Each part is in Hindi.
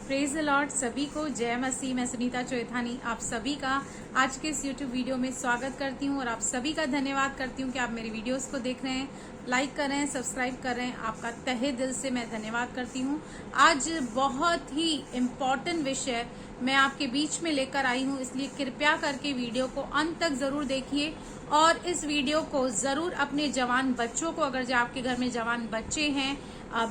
Praise the Lord. सभी को जय मसीह। मैं सुनीता चोएथानी आप सभी का आज के इस यूट्यूब वीडियो में स्वागत करती हूँ और आप सभी का धन्यवाद करती हूँ कि आप मेरी वीडियोस को देख रहे हैं, लाइक कर रहे हैं, सब्सक्राइब कर रहे हैं। आपका तहे दिल से मैं धन्यवाद करती हूँ। आज बहुत ही इम्पोर्टेंट विषय मैं आपके बीच में लेकर आई हूँ, इसलिए कृपया करके वीडियो को अंत तक जरूर देखिए और इस वीडियो को जरूर अपने जवान बच्चों को, अगर जो आपके घर में जवान बच्चे हैं,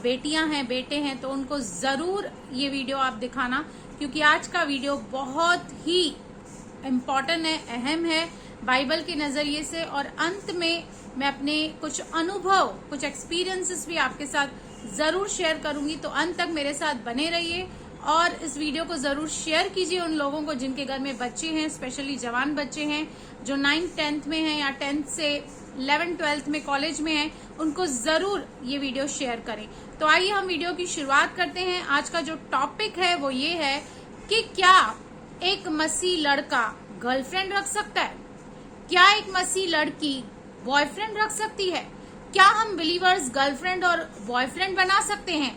बेटियां हैं, बेटे हैं, तो उनको जरूर ये वीडियो आप दिखाना, क्योंकि आज का वीडियो बहुत ही इम्पोर्टेंट है, अहम है बाइबल के नजरिए से। और अंत में मैं अपने कुछ अनुभव, कुछ एक्सपीरियंसेस भी आपके साथ जरूर शेयर करूंगी। तो अंत तक मेरे साथ बने रहिए और इस वीडियो को जरूर शेयर कीजिए उन लोगों को जिनके घर में बच्चे हैं, स्पेशली जवान बच्चे हैं जो 9th 10th में हैं या 10th से 11th 12th में कॉलेज में हैं, उनको जरूर ये वीडियो शेयर करें। तो आइए हम वीडियो की शुरुआत करते हैं। आज का जो टॉपिक है वो ये है कि क्या एक मसीह लड़का गर्लफ्रेंड रख सकता है? क्या एक मसीह लड़की बॉयफ्रेंड रख सकती है? क्या हम बिलीवर्स गर्लफ्रेंड और बॉयफ्रेंड बना सकते हैं?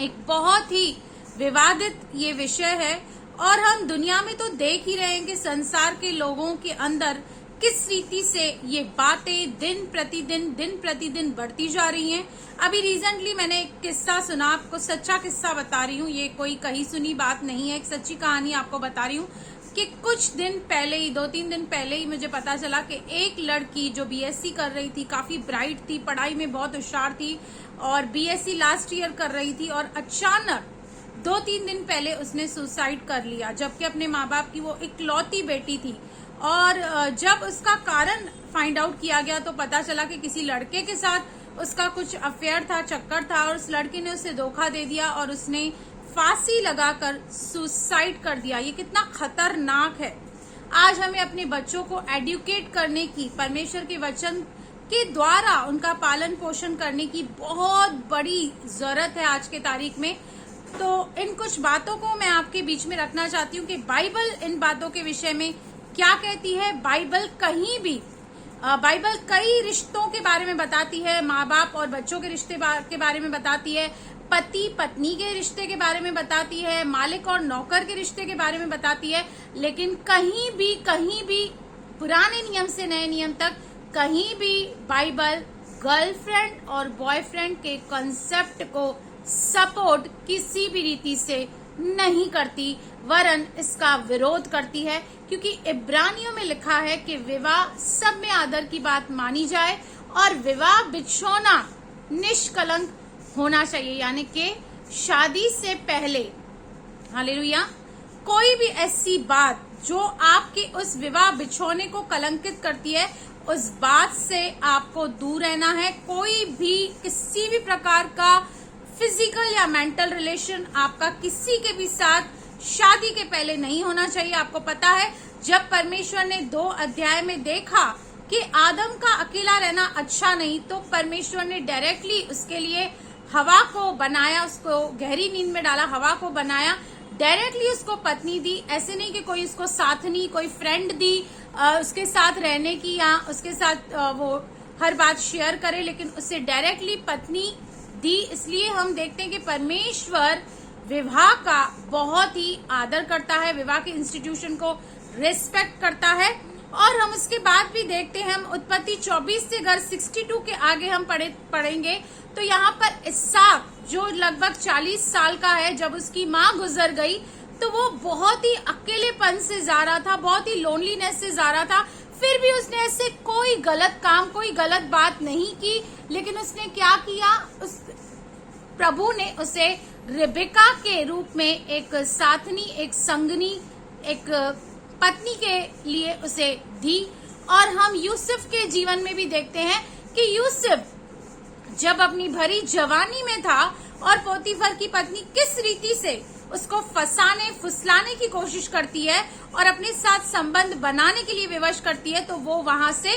एक बहुत ही विवादित ये विषय है और हम दुनिया में तो देख ही रहे हैं कि संसार के लोगों के अंदर किस रीति से ये बातें दिन प्रतिदिन बढ़ती जा रही हैं। अभी रिसेंटली मैंने एक किस्सा सुना, आपको सच्चा किस्सा बता रही हूँ, ये कोई कही सुनी बात नहीं है, एक सच्ची कहानी आपको बता रही हूँ कि कुछ दिन पहले ही, 2-3 दिन पहले ही मुझे पता चला कि एक लड़की जो बीएससी कर रही थी, काफी ब्राइट थी, पढ़ाई में बहुत होशियार थी और बीएससी लास्ट ईयर कर रही थी, और अचानक 2-3 दिन पहले उसने सुसाइड कर लिया, जबकि अपने माँ बाप की वो इकलौती बेटी थी। और जब उसका कारण फाइंड आउट किया गया तो पता चला कि किसी लड़के के साथ उसका कुछ अफेयर था, चक्कर था, और उस लड़के ने उसे धोखा दे दिया और उसने फांसी लगाकर सुसाइड कर दिया। ये कितना खतरनाक है। आज हमें अपने बच्चों को एडुकेट करने की, परमेश्वर के वचन के द्वारा उनका पालन पोषण करने की बहुत बड़ी जरूरत है आज के तारीख में। तो इन कुछ बातों को मैं आपके बीच में रखना चाहती हूँ कि बाइबल इन बातों के विषय में क्या कहती है। बाइबल कहीं भी, बाइबल कई रिश्तों के बारे में बताती है, माँ बाप और बच्चों के रिश्ते के बारे में बताती है, पति पत्नी के रिश्ते के बारे में बताती है, मालिक और नौकर के रिश्ते के बारे में बताती है, लेकिन कहीं भी पुराने नियम से नए नियम तक कहीं भी बाइबल गर्लफ्रेंड और बॉयफ्रेंड के कॉन्सेप्ट को सपोर्ट किसी भी रीति से नहीं करती, वरन इसका विरोध करती है। क्योंकि इब्रानियों में लिखा है कि विवाह सब में आदर की बात मानी जाए और विवाह बिछोना निष्कलंक होना चाहिए, यानी कि शादी से पहले, हालेलुया, कोई भी ऐसी बात जो आपके उस विवाह बिछोने को कलंकित करती है, उस बात से आपको दूर रहना है। कोई भी, किसी भी प्रकार का फिजिकल या मेंटल रिलेशन आपका किसी के भी साथ शादी के पहले नहीं होना चाहिए। आपको पता है, जब परमेश्वर ने 2 अध्याय में देखा कि आदम का अकेला रहना अच्छा नहीं, तो परमेश्वर ने डायरेक्टली उसके लिए हवा को बनाया, उसको गहरी नींद में डाला, हवा को बनाया, डायरेक्टली उसको पत्नी दी। ऐसे नहीं कि कोई उसको साथनी, कोई फ्रेंड दी उसके साथ रहने की या उसके साथ वो हर बात शेयर करे, लेकिन उससे डायरेक्टली पत्नी दी। इसलिए हम देखते हैं कि परमेश्वर विवाह का बहुत ही आदर करता है, विवाह के इंस्टीट्यूशन को रिस्पेक्ट करता है। और हम उसके बाद भी देखते हैं, हम उत्पत्ति 24 से अगर 62 के आगे हम पढ़ेंगे तो यहाँ पर इसहाक जो लगभग 40 साल का है, जब उसकी माँ गुजर गई तो वो बहुत ही अकेलेपन से जा रहा था, बहुत ही लोनलीनेस से जा रहा था। फिर भी उसने ऐसे कोई गलत काम, कोई गलत बात नहीं की, लेकिन उसने क्या किया, उस प्रभु ने उसे रिबेका के रूप में एक साथनी, एक संगनी, एक पत्नी के लिए उसे दी। और हम यूसुफ के जीवन में भी देखते हैं कि यूसुफ जब अपनी भरी जवानी में था और पोतीफर की पत्नी किस रीति से उसको फंसाने फुसलाने की कोशिश करती है और अपने साथ संबंध बनाने के लिए विवश करती है, तो वो वहां से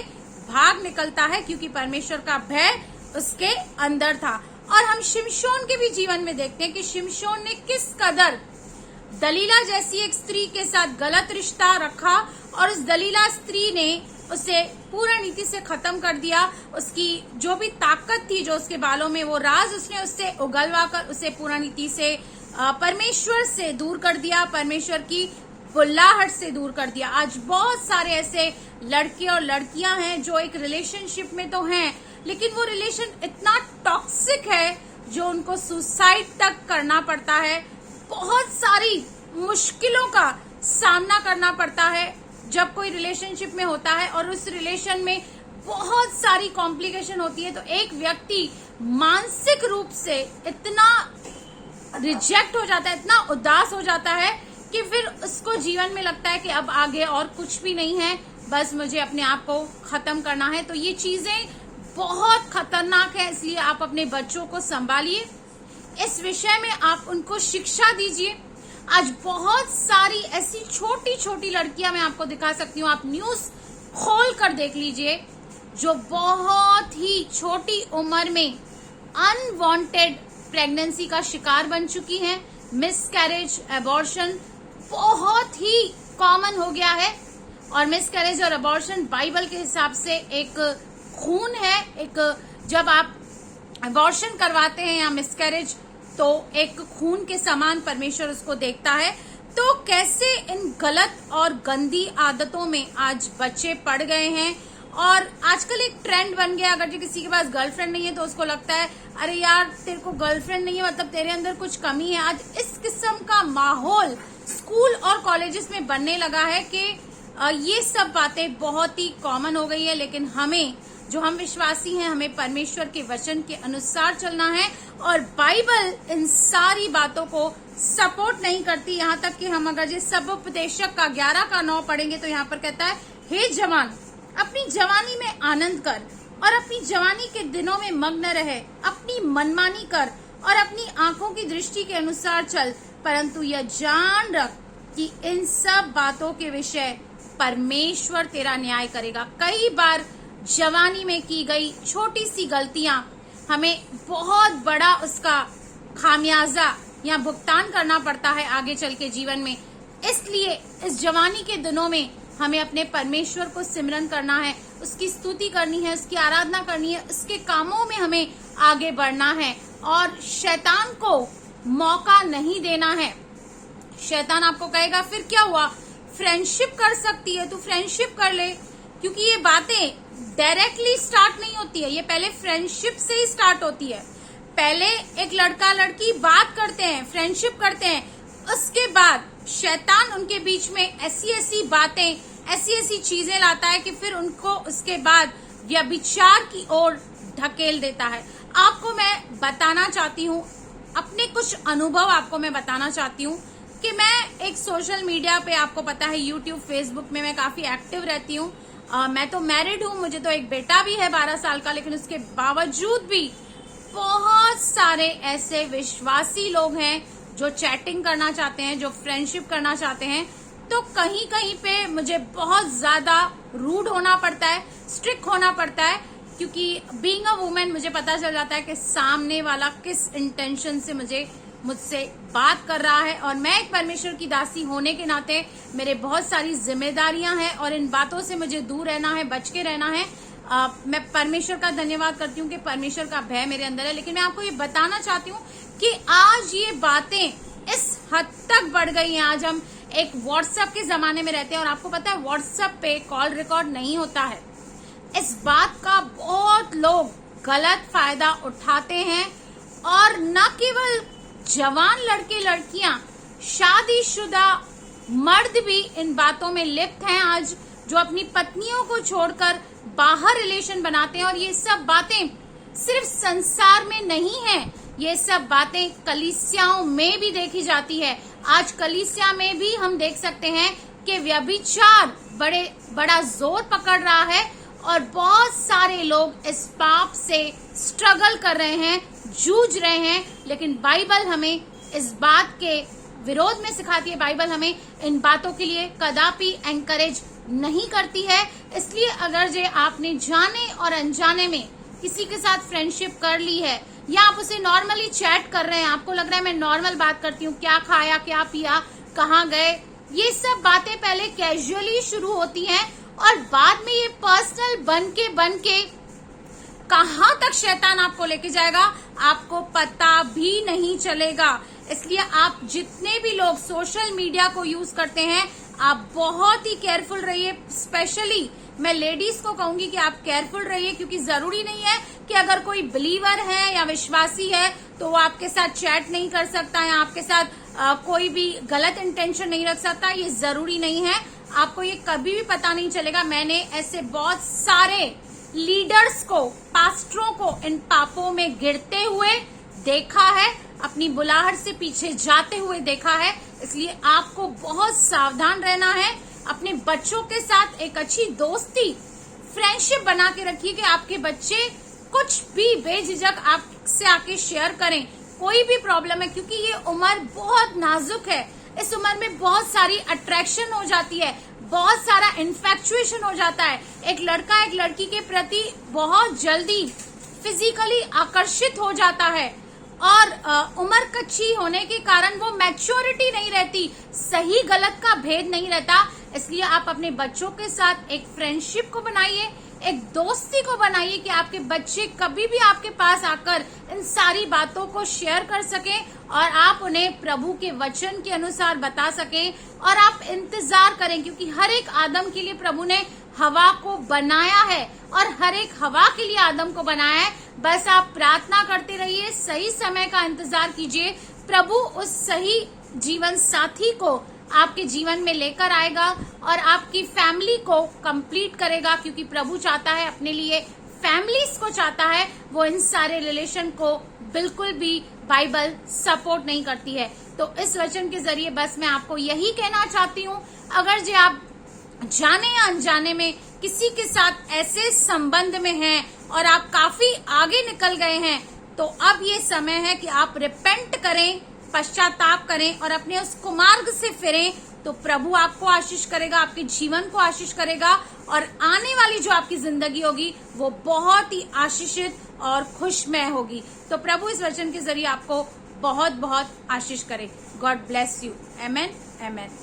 भाग निकलता है, क्योंकि परमेश्वर का भय उसके अंदर था। और हम शिमशोन के भी जीवन में देखते हैं कि शिमशोन ने किस कदर दलीला जैसी एक स्त्री के साथ गलत रिश्ता रखा और उस दलीला स्त्री ने उसे पूर्ण नीति से खत्म कर दिया। उसकी जो भी ताकत थी, जो उसके बालों में, वो राज उसने उससे उगलवा कर उसे पूर्ण नीति से परमेश्वर से दूर कर दिया, परमेश्वर की बुल्लाहट से दूर कर दिया। आज बहुत सारे ऐसे लड़के और लड़कियां हैं जो एक रिलेशनशिप में तो हैं, लेकिन वो रिलेशन इतना टॉक्सिक है जो उनको सुसाइड तक करना पड़ता है। बहुत सारी मुश्किलों का सामना करना पड़ता है जब कोई रिलेशनशिप में होता है, और उस रिलेशन में बहुत सारी कॉम्प्लिकेशन होती है। तो एक व्यक्ति मानसिक रूप से इतना रिजेक्ट हो जाता है, इतना उदास हो जाता है कि फिर उसको जीवन में लगता है कि अब आगे और कुछ भी नहीं है, बस मुझे अपने आप को खत्म करना है। तो ये चीजें बहुत खतरनाक है, इसलिए आप अपने बच्चों को संभालिए, इस विषय में आप उनको शिक्षा दीजिए। आज बहुत सारी ऐसी छोटी छोटी लड़कियां मैं आपको दिखा सकती हूँ, आप न्यूज खोल कर देख लीजिए, जो बहुत ही छोटी उम्र में अनवांटेड प्रेगनेंसी का शिकार बन चुकी हैं। मिसकैरेज, एबॉर्शन बहुत ही कॉमन हो गया है, और मिसकैरेज और एबॉर्शन बाइबल के हिसाब से एक खून है। एक जब आप एबॉर्शन करवाते हैं या मिसकैरेज, तो एक खून के समान परमेश्वर उसको देखता है। तो कैसे इन गलत और गंदी आदतों में आज बच्चे पड़ गए हैं, और आजकल एक ट्रेंड बन गया, अगर जो किसी के पास गर्लफ्रेंड नहीं है तो उसको लगता है अरे यार तेरे को गर्लफ्रेंड नहीं है मतलब तेरे अंदर कुछ कमी है। आज इस किस्म का माहौल स्कूल और कॉलेजेस में बनने लगा है कि ये सब बातें बहुत ही कॉमन हो गई है। लेकिन हमें, जो हम विश्वासी हैं, हमें परमेश्वर के वचन के अनुसार चलना है, और बाइबल इन सारी बातों को सपोर्ट नहीं करती। यहाँ तक कि हम अगर ये सब उपदेशक का 11 का 9 पढ़ेंगे तो यहाँ पर कहता है, हे जवान, अपनी जवानी में आनंद कर और अपनी जवानी के दिनों में मग्न रहे, अपनी मनमानी कर और अपनी आंखों की दृष्टि के अनुसार चल, परंतु यह जान रख कि इन सब बातों के विषय परमेश्वर तेरा न्याय करेगा। कई बार जवानी में की गई छोटी सी गलतियां हमें बहुत बड़ा उसका खामियाजा या भुगतान करना पड़ता है आगे चल के जीवन में। इसलिए इस जवानी के दिनों में हमें अपने परमेश्वर को सिमरन करना है, उसकी स्तुति करनी है, उसकी आराधना करनी है, उसके कामों में हमें आगे बढ़ना है, और शैतान को मौका नहीं देना है। शैतान आपको कहेगा फिर क्या हुआ, फ्रेंडशिप कर सकती है, तू फ्रेंडशिप कर ले, क्योंकि ये बातें डायरेक्टली स्टार्ट नहीं होती है, ये पहले फ्रेंडशिप से ही स्टार्ट होती है। पहले एक लड़का लड़की बात करते हैं, फ्रेंडशिप करते हैं, उसके बाद शैतान उनके बीच में ऐसी ऐसी बातें, ऐसी ऐसी चीजें लाता है कि फिर उनको उसके बाद व्यभिचार की ओर ढकेल देता है। आपको मैं बताना चाहती हूँ, अपने कुछ अनुभव आपको मैं बताना चाहती हूँ कि मैं एक सोशल मीडिया पे, आपको पता है यूट्यूब, फेसबुक में मैं काफी एक्टिव रहती हूँ। मैं तो मैरिड हूँ, मुझे तो एक बेटा भी है 12 साल का, लेकिन उसके बावजूद भी बहुत सारे ऐसे विश्वासी लोग हैं जो चैटिंग करना चाहते हैं, जो फ्रेंडशिप करना चाहते हैं। तो कहीं कहीं पे मुझे बहुत ज्यादा रूड होना पड़ता है, स्ट्रिक्ट होना पड़ता है, क्योंकि बीइंग अ वुमेन मुझे पता चल जाता है कि सामने वाला किस इंटेंशन से मुझसे बात कर रहा है। और मैं एक परमेश्वर की दासी होने के नाते मेरे बहुत सारी जिम्मेदारियां हैं, और इन बातों से मुझे दूर रहना है, बच के रहना है। मैं परमेश्वर का धन्यवाद करती हूँ कि परमेश्वर का भय मेरे अंदर है। लेकिन मैं आपको ये बताना चाहती हूँ कि आज ये बातें इस हद तक बढ़ गई हैं। आज हम एक व्हाट्सएप के जमाने में रहते हैं, और आपको पता है व्हाट्सएप पे कॉल रिकॉर्ड नहीं होता है। इस बात का बहुत लोग गलत फायदा उठाते हैं, और न केवल जवान लड़के लड़कियां, शादीशुदा मर्द भी इन बातों में लिप्त हैं आज, जो अपनी पत्नियों को छोड़कर बाहर रिलेशन बनाते हैं। और ये सब बातें सिर्फ संसार में नहीं है, ये सब बातें कलीसियाओं में भी देखी जाती है। आज कलीसिया में भी हम देख सकते हैं कि व्यभिचार बड़ा जोर पकड़ रहा है, और बहुत सारे लोग इस पाप से स्ट्रगल कर रहे हैं, जूझ रहे हैं। लेकिन बाइबल हमें इस बात के विरोध में सिखाती है, बाइबल हमें इन बातों के लिए कदापि एनकरेज नहीं करती है। इसलिए अगर जे आपने जाने और अनजाने में किसी के साथ फ्रेंडशिप कर ली है, या आप उसे नॉर्मली चैट कर रहे हैं, आपको लग रहा है मैं नॉर्मल बात करती हूँ, क्या खाया, क्या पिया, कहाँ गए, ये सब बातें पहले कैजुअली शुरू होती हैं, और बाद में ये पर्सनल बन के कहां तक शैतान आपको लेके जाएगा आपको पता भी नहीं चलेगा। इसलिए आप जितने भी लोग सोशल मीडिया को यूज करते हैं, आप बहुत ही केयरफुल रहिए। स्पेशली मैं लेडीज को कहूंगी कि आप केयरफुल रहिए, क्योंकि जरूरी नहीं है कि अगर कोई बिलीवर है या विश्वासी है तो वो आपके साथ चैट नहीं कर सकता या आपके साथ कोई भी गलत इंटेंशन नहीं रख सकता। ये जरूरी नहीं है, आपको ये कभी भी पता नहीं चलेगा। मैंने ऐसे बहुत सारे लीडर्स को, पास्टरों को इन पापों में गिरते हुए देखा है, अपनी बुलाहट से पीछे जाते हुए देखा है। इसलिए आपको बहुत सावधान रहना है। अपने बच्चों के साथ एक अच्छी दोस्ती, फ्रेंडशिप बना के रखिए कि आपके बच्चे कुछ भी बेझिझक आपसे आके शेयर करें। कोई भी प्रॉब्लम है, क्योंकि ये उम्र बहुत नाजुक है। इस उम्र में बहुत सारी अट्रैक्शन हो जाती है, बहुत सारा इन्फेक्चुएशन हो जाता है। एक लड़का एक लड़की के प्रति बहुत जल्दी फिजिकली आकर्षित हो जाता है और उम्र कच्ची होने के कारण वो मैच्योरिटी नहीं रहती, सही गलत का भेद नहीं रहता। इसलिए आप अपने बच्चों के साथ एक फ्रेंडशिप को बनाइए, एक दोस्ती को बनाइए कि आपके बच्चे कभी भी आपके पास आकर इन सारी बातों को शेयर कर सकें और आप उन्हें प्रभु के वचन के अनुसार बता सकें। और आप इंतजार करें, क्योंकि हर एक आदम के लिए प्रभु ने हवा को बनाया है और हर एक हवा के लिए आदम को बनाया है। बस आप प्रार्थना करते रहिए, सही समय का इंतजार कीजिए। प्रभु उस सही जीवन साथी को आपके जीवन में लेकर आएगा और आपकी फैमिली को कंप्लीट करेगा, क्योंकि प्रभु चाहता है अपने लिए फैमिलीज को चाहता है। वो इन सारे रिलेशन को बिल्कुल भी बाइबल सपोर्ट नहीं करती है। तो इस वचन के जरिए बस मैं आपको यही कहना चाहती हूँ, अगर जो आप जाने या अनजाने में किसी के साथ ऐसे संबंध में हैं और आप काफी आगे निकल गए हैं, तो अब ये समय है कि आप रिपेंट करें, पश्चाताप करें और अपने उस कुमार्ग से फिरें। तो प्रभु आपको आशीष करेगा, आपके जीवन को आशीष करेगा और आने वाली जो आपकी जिंदगी होगी वो बहुत ही आशीषित और खुशमय होगी। तो प्रभु इस वचन के जरिए आपको बहुत बहुत आशीष करे। God bless you. Amen, amen.